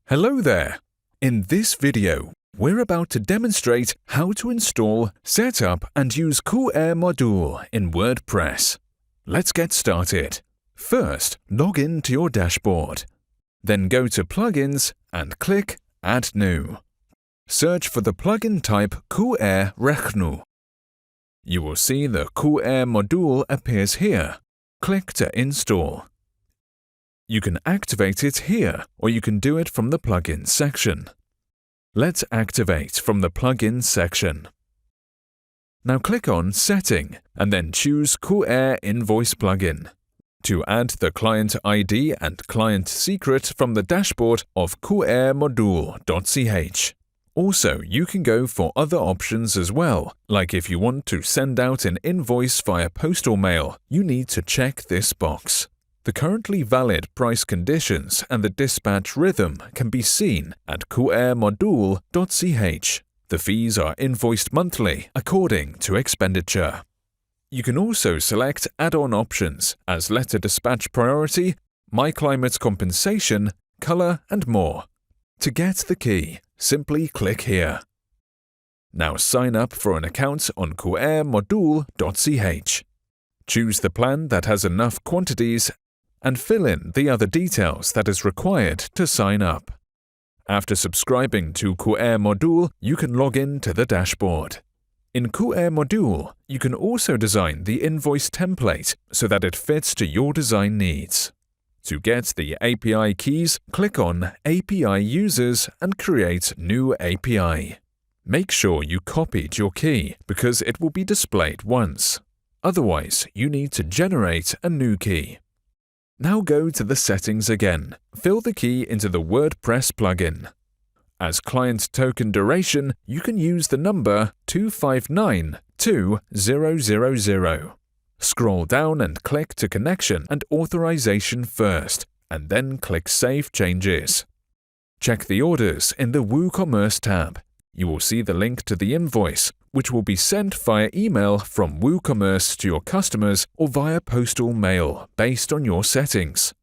Hello there! In this video, we're about to demonstrate how to install, set up and use QR module in WordPress. Let's get started. First, log in to your dashboard. Then go to Plugins and click Add New. Search for the plugin type QR Rechnung. You will see the QR module appears here. Click to install. You can activate it here, or you can do it from the Plugins section. Let's activate from the Plugins section. Now click on Setting and then choose QR Invoice plugin. To add the client ID and client secret from the dashboard of qrmodule.ch. Also, you can go for other options as well, like if you want to send out an invoice via postal mail, you need to check this box. The currently valid price conditions and the dispatch rhythm can be seen at qrmodule.ch. The fees are invoiced monthly according to expenditure. You can also select add-on options as letter dispatch priority, My Climate compensation, color, and more. To get the key, simply click here. Now sign up for an account on qrmodule.ch. Choose the plan that has enough quantities and fill in the other details that is required to sign up. After subscribing to QR Module, you can log in to the dashboard. In QR Module, you can also design the invoice template so that it fits to your design needs. To get the API keys, click on API Users and create New API. Make sure you copied your key because it will be displayed once. Otherwise, you need to generate a new key. Now go to the settings again. Fill the key into the WordPress plugin. As client token duration, you can use the number 25920000. Scroll down and click to Connection and Authorization first, and then click Save Changes. Check the orders in the WooCommerce tab. You will see the link to the invoice, which will be sent via email from WooCommerce to your customers or via postal mail based on your settings.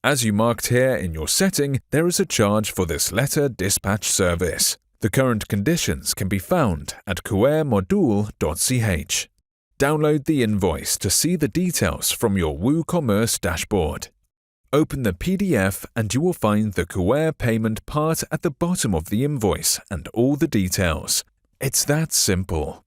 As you marked here in your setting, there is a charge for this letter dispatch service. The current conditions can be found at qrmodule.ch. Download the invoice to see the details from your WooCommerce dashboard. Open the PDF and you will find the QR payment part at the bottom of the invoice and all the details. It's that simple.